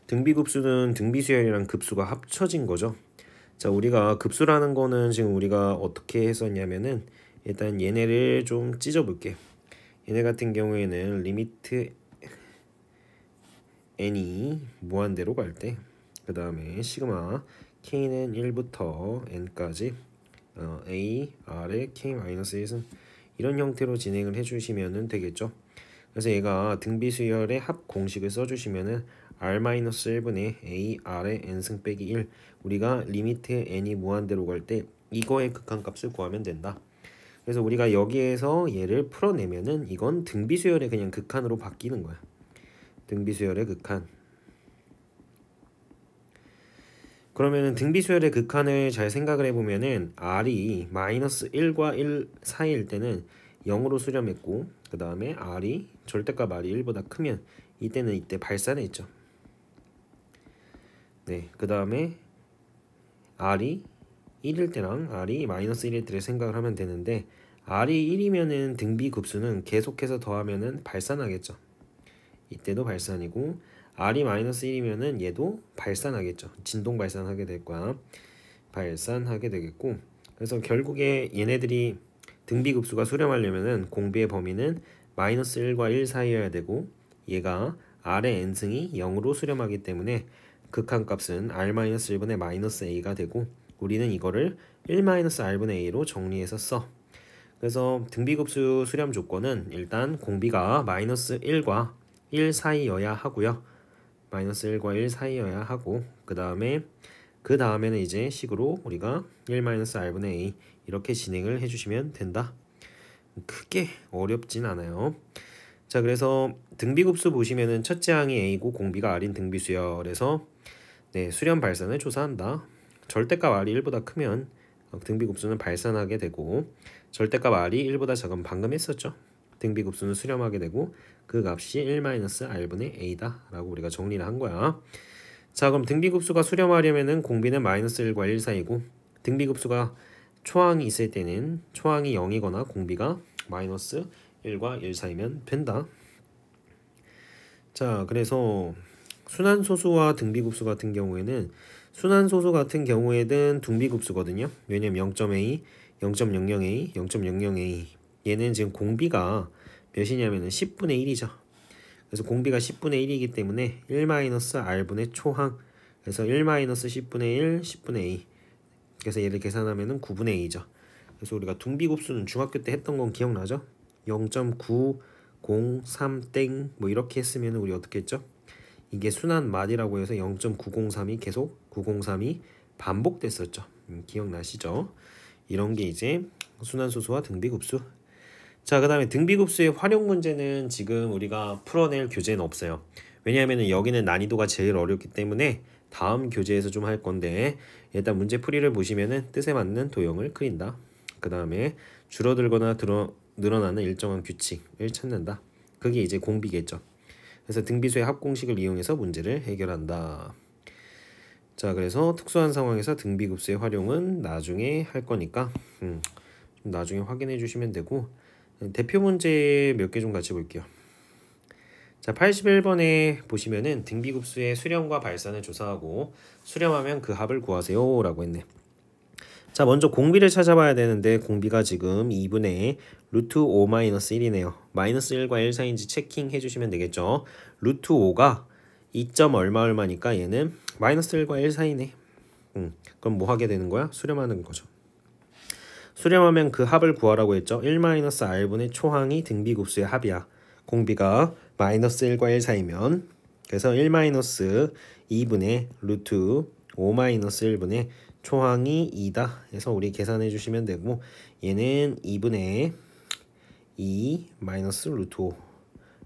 등비급수는 등비수열이랑 급수가 합쳐진 거죠. 자, 우리가 급수라는 거는 지금 우리가 어떻게 했었냐면은 일단 얘네를 좀 찢어볼게. 얘네 같은 경우에는 리미트 n이 무한대로 갈 때, 그 다음에 시그마 k는 1부터 n까지 a, r에 k-1 이런 형태로 진행을 해주시면 되겠죠. 그래서 얘가 등비수열의 합 공식을 써주시면은 r-1분의 a, r의 n승 빼기 1, 우리가 리미트 n이 무한대로 갈 때 이거의 극한값을 구하면 된다. 그래서 우리가 여기에서 얘를 풀어내면은 이건 등비수열의 그냥 극한으로 바뀌는 거야. 등비수열의 극한. 그러면은 등비수열의 극한을 잘 생각을 해보면은 r이 마이너스 1과 1 사이일 때는 0으로 수렴했고, 그 다음에 r이 절대값 r이 1보다 크면 이때는 이때 발산했죠. 네, 그 다음에 r이 1일 때랑 r이 마이너스 1일 때를 생각을 하면 되는데, r이 1이면은 등비급수는 계속해서 더하면은 발산하겠죠. 이때도 발산이고, r이 마이너스 1이면은 얘도 발산하겠죠. 진동 발산하게 될 거야. 발산하게 되겠고, 그래서 결국에 얘네들이 등비급수가 수렴하려면은 공비의 범위는 마이너스 1과 1 사이여야 되고, 얘가 r의 n승이 0으로 수렴하기 때문에 극한값은 r-1분의 마이너스 a가 되고, 우리는 이거를 1-r분의 a로 정리해서 써. 그래서 등비급수 수렴 조건은 일단 공비가 마이너스 1과 1 사이여야 하고요. 마이너스 1과 1 사이여야 하고, 그 다음에는 이제 식으로 우리가 1-r분의 a 이렇게 진행을 해주시면 된다. 크게 어렵진 않아요. 자, 그래서 등비급수 보시면은 첫째 항이 a고 공비가 r인 등비수열에서 네, 수렴 발산을 조사한다. 절대값 r이 1보다 크면 등비급수는 발산하게 되고, 절대값 r이 1보다 작으면 방금 했었죠. 등비급수는 수렴하게 되고 그 값이 1-r분의 a다 라고 우리가 정리를 한 거야. 자, 그럼 등비급수가 수렴하려면은 공비는 마이너스 1과 1 사이고, 등비급수가 초항이 있을 때는 초항이 0이거나 공비가 마이너스 1과 1 사이면 된다. 자, 그래서 순환소수와 등비급수 같은 경우에는, 순환소수 같은 경우에는 등비급수거든요. 왜냐면 0.a, 0.00a, 0.00a 얘는 지금 공비가 몇이냐면은 10분의 1이죠. 그래서 공비가 10분의 1이기 때문에 1-r분의 초항, 그래서 1-10분의 1, 10분의 a, 그래서 얘를 계산하면은 9분의 a죠. 그래서 우리가 등비급수는 중학교 때 했던 건 기억나죠? 0.903땡 뭐 이렇게 했으면 우리 어떻게 했죠? 이게 순환 맛이라고 해서 0.903이 계속 903이 반복됐었죠. 기억나시죠? 이런 게 이제 순환소수와 등비급수. 자, 그 다음에 등비급수의 활용 문제는 지금 우리가 풀어낼 교재는 없어요. 왜냐하면 여기는 난이도가 제일 어렵기 때문에 다음 교재에서 좀 할 건데, 일단 문제풀이를 보시면은 뜻에 맞는 도형을 그린다. 그 다음에 줄어들거나 늘어나는 일정한 규칙을 찾는다. 그게 이제 공비겠죠. 그래서 등비수의 합공식을 이용해서 문제를 해결한다. 자, 그래서 특수한 상황에서 등비급수의 활용은 나중에 할 거니까 좀 나중에 확인해 주시면 되고, 대표 문제 몇 개 좀 같이 볼게요. 자, 81번에 보시면은 등비급수의 수렴과 발산을 조사하고 수렴하면 그 합을 구하세요 라고 했네. 자, 먼저 공비를 찾아봐야 되는데 공비가 지금 2분의 루트 5-1이네요. 마이너스 1과 1 사이인지 체킹 해주시면 되겠죠. 루트 5가 2. 얼마니까 얘는 마이너스 1과 1 사이네. 그럼 뭐 하게 되는 거야? 수렴하는 거죠. 수렴하면 그 합을 구하라고 했죠. 1-r분의 초항이 등비급수의 합이야. 공비가 마이너스 1과 1 사이면, 그래서 1-2분의 루트 5-1분의 초항이 2다 해서 우리 계산해 주시면 되고, 얘는 2분의 2 마이너스 루트 5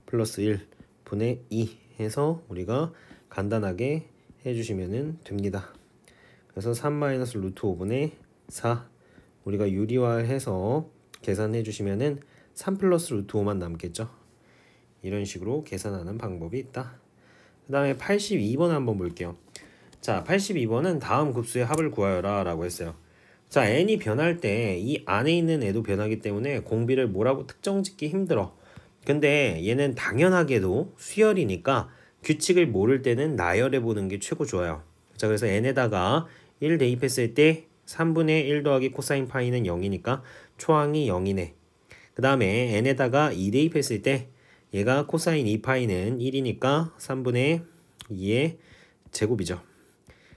플러스 1분의 2 해서 우리가 간단하게 해주시면 됩니다. 그래서 3 마이너스 루트 5분의 4 우리가 유리화해서 계산해 주시면은 3 플러스 루트 5만 남겠죠. 이런 식으로 계산하는 방법이 있다. 그 다음에 82번 한번 볼게요. 자, 82번은 다음 급수의 합을 구하여라 라고 했어요. 자, n이 변할 때 이 안에 있는 애도 변하기 때문에 공비를 뭐라고 특정 짓기 힘들어. 근데 얘는 당연하게도 수열이니까 규칙을 모를 때는 나열해 보는 게 최고 좋아요. 자, 그래서 n에다가 1 대입했을 때 3분의 1 더하기 코사인 파이는 0이니까 초항이 0이네. 그 다음에 n에다가 2 대입했을 때 얘가 코사인 2파이는 1이니까 3분의 2의 제곱이죠.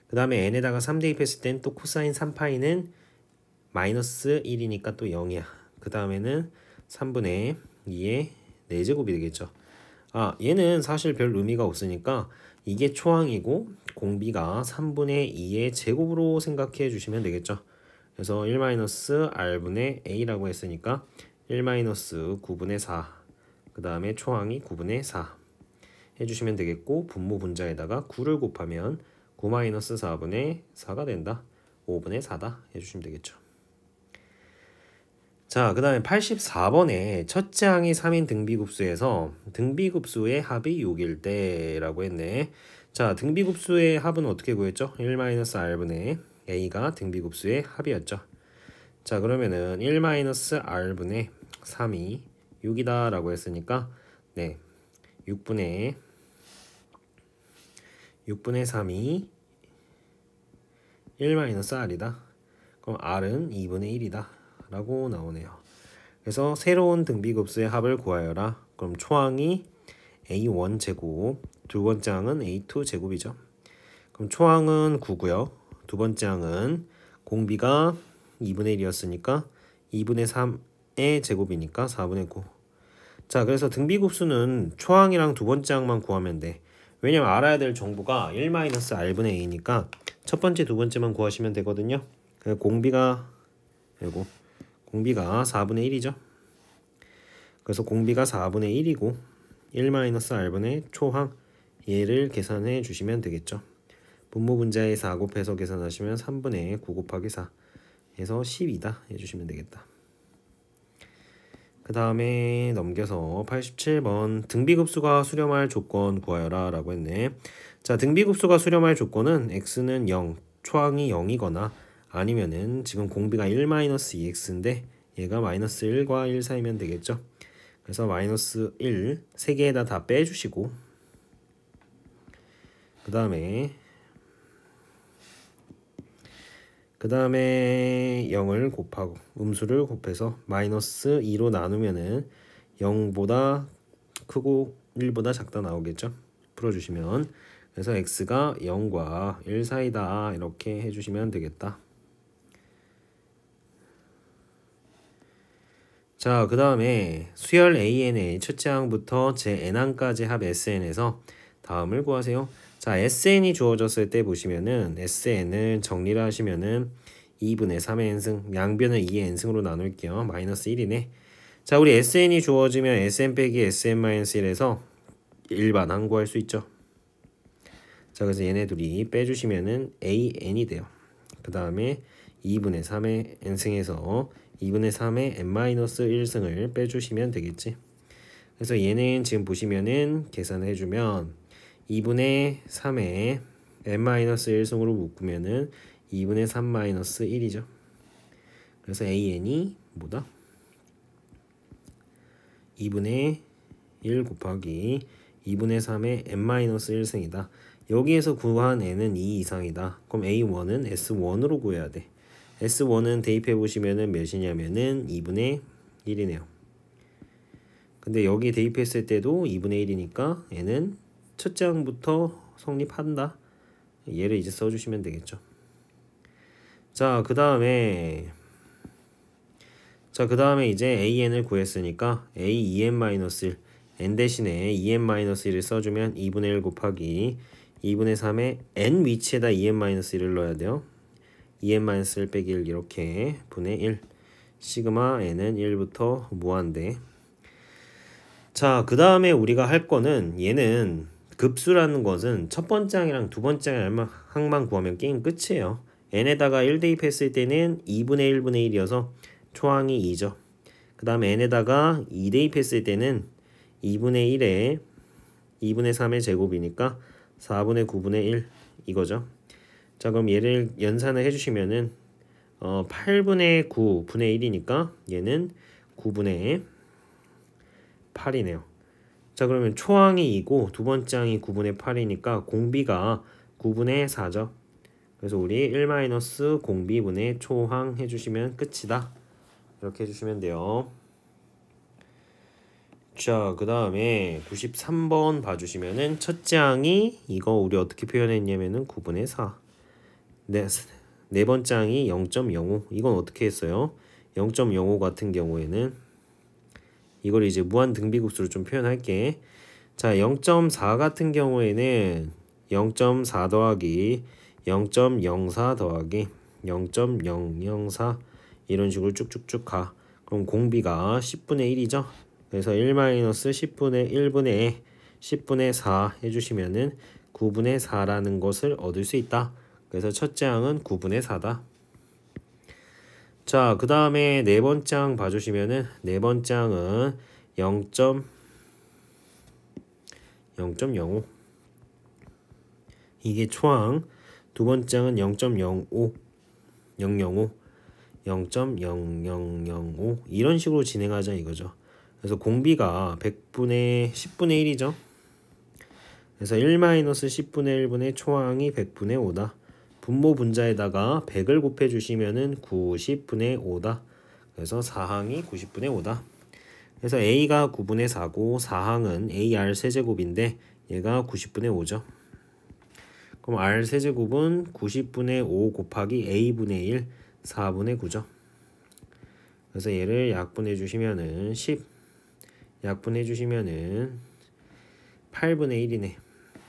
그 다음에 n에다가 3 대입했을 땐 또 코사인 3파이는 마이너스 1이니까 또 0이야. 그 다음에는 3분의 2의 4제곱이 되겠죠. 얘는 사실 별 의미가 없으니까 이게 초항이고 공비가 3분의 2의 제곱으로 생각해 주시면 되겠죠. 그래서 1-r분의 a라고 했으니까 1-9분의 4, 그 다음에 초항이 9분의 4 해주시면 되겠고, 분모 분자에다가 9를 곱하면 9-4분의 4가 된다. 5분의 4다 해주시면 되겠죠. 자, 그 다음에 84번에 첫째 항이 3인 등비급수에서 등비급수의 합이 6일 때라고 했네. 자, 등비급수의 합은 어떻게 구했죠? 1-r분의 a가 등비급수의 합이었죠. 자, 그러면은 1-r분의 3이 6이다 라고 했으니까, 네, 6분의 3이 1-r이다. 그럼 r은 2분의 1이다 라고 나오네요. 그래서 새로운 등비급수의 합을 구하여라. 그럼 초항이 a1 제곱, 두 번째 항은 a2 제곱이죠. 그럼 초항은 9고요. 두 번째 항은 공비가 2분의 1이었으니까 2분의 3의 제곱이니까 4분의 9. 자, 그래서 등비급수는 초항이랑 두 번째 항만 구하면 돼. 왜냐면 알아야 될 정보가 1-r분의 a니까 첫 번째, 두 번째만 구하시면 되거든요. 공비가 4분의 1이죠. 그래서 공비가 4분의 1이고 1-r분의 초항 얘를 계산해 주시면 되겠죠. 분모 분자에 4 곱해서 계산하시면 3분의 9 곱하기 4 해서 12다 해주시면 되겠다. 그 다음에 넘겨서 87번 등비급수가 수렴할 조건 구하여라 라고 했네. 자, 등비급수가 수렴할 조건은 x는 0, 초항이 0이거나 아니면은 지금 공비가 1-2x인데 얘가 마이너스 1과 1 사이면 되겠죠. 그래서 마이너스 1 세 개에다 다 빼주시고, 그 다음에 0을 곱하고 음수를 곱해서 마이너스 2로 나누면은 0보다 크고 1보다 작다 나오겠죠. 풀어주시면, 그래서 x가 0과 1 사이다 이렇게 해주시면 되겠다. 자, 그 다음에 수열 AN의 첫째 항부터 제 n항까지 합 SN에서 다음을 구하세요. 자, SN이 주어졌을 때 보시면은 SN을 정리를 하시면은 2분의 3의 n승, 양변을 2의 n승으로 나눌게요. 마이너스 1이네. 자, 우리 SN이 주어지면 SN 빼기 SN-1에서 일반 항 구할 수 있죠. 자, 그래서 얘네 둘이 빼주시면은 AN이 돼요. 그 다음에 2분의 3의 n승에서 2분의 3의 n-1승을 빼주시면 되겠지. 그래서 얘는 지금 보시면은 계산을 해주면 2분의 3의 n-1승으로 묶으면은 2분의 3-1이죠. 그래서 an이 뭐다? 2분의 1 곱하기 2분의 3의 n-1승이다. 여기에서 구한 n은 2 이상이다. 그럼 a1은 s1으로 구해야 돼. S1은 대입해 보시면은 몇이냐면은 2분의 1이네요. 근데 여기 대입했을 때도 2분의 1이니까 얘는 첫째 항부터 성립한다. 얘를 이제 써주시면 되겠죠. 자, 그 다음에 이제 AN을 구했으니까 A2n-1 n 대신에 2n-1을 써주면 2분의 1 곱하기 2분의 3의 n 위치에다 2n-1을 넣어야 돼요. 2n-1 빼기 1 이렇게 분의 1 시그마 n은 1부터 무한대. 자, 그 다음에 우리가 할 거는, 얘는 급수라는 것은 첫 번째 항이랑 두 번째 항만 구하면 게임 끝이에요. n에다가 1 대입했을 때는 2분의 1분의 1이어서 초항이 2죠. 그 다음에 n에다가 2 대입했을 때는 2분의 1에 2분의 3의 제곱이니까 4분의 9분의 1 이거죠. 자, 그럼 얘를 연산을 해주시면은 8분의 9분의 1이니까 얘는 9분의 8이네요. 자, 그러면 초항이 2고 두 번째 항이 9분의 8이니까 공비가 9분의 4죠. 그래서 우리 1 공비분의 초항 해주시면 끝이다. 이렇게 해주시면 돼요. 자, 그 다음에 93번 봐주시면은 첫째 항이 이거 우리 어떻게 표현했냐면은 9분의 4. 네 번째 항이 0.05. 이건 어떻게 했어요? 0.05 같은 경우에는 이걸 이제 무한 등비급수로 좀 표현할게. 자, 0.4 같은 경우에는 0.4 더하기 0.04 더하기 0.004 이런 식으로 쭉쭉쭉 가. 그럼 공비가 10분의 1이죠. 그래서 1-10분의 1분의 10분의 4 해주시면은 9분의 4라는 것을 얻을 수 있다. 그래서 첫째 항은 9분의 4다. 자, 그 다음에 네 번째 항 봐주시면은 네 번째 항은 0.05 이게 초항. 두 번째 항은 0.05 0.0005 이런 식으로 진행하자 이거죠. 그래서 공비가 10분의 1이죠. 그래서 1-10분의 1분의 초항이 100분의 5다. 분모 분자에다가 100을 곱해 주시면은 90분의 5다. 그래서 4항이 90분의 5다. 그래서 A가 9분의 4고 4항은 AR 세제곱인데 얘가 90분의 5죠. 그럼 R 세제곱은 90분의 5 곱하기 A분의 1 4분의 9죠. 그래서 얘를 약분해 주시면은 10 약분해 주시면은 8분의 1이네.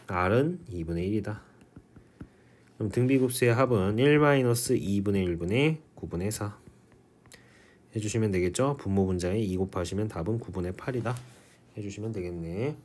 R은 2분의 1이다. 그럼 등비급수의 합은 1-2분의 1분의 9분의 4 해주시면 되겠죠. 분모 분자에 2 곱하시면 답은 9분의 8이다 해주시면 되겠네.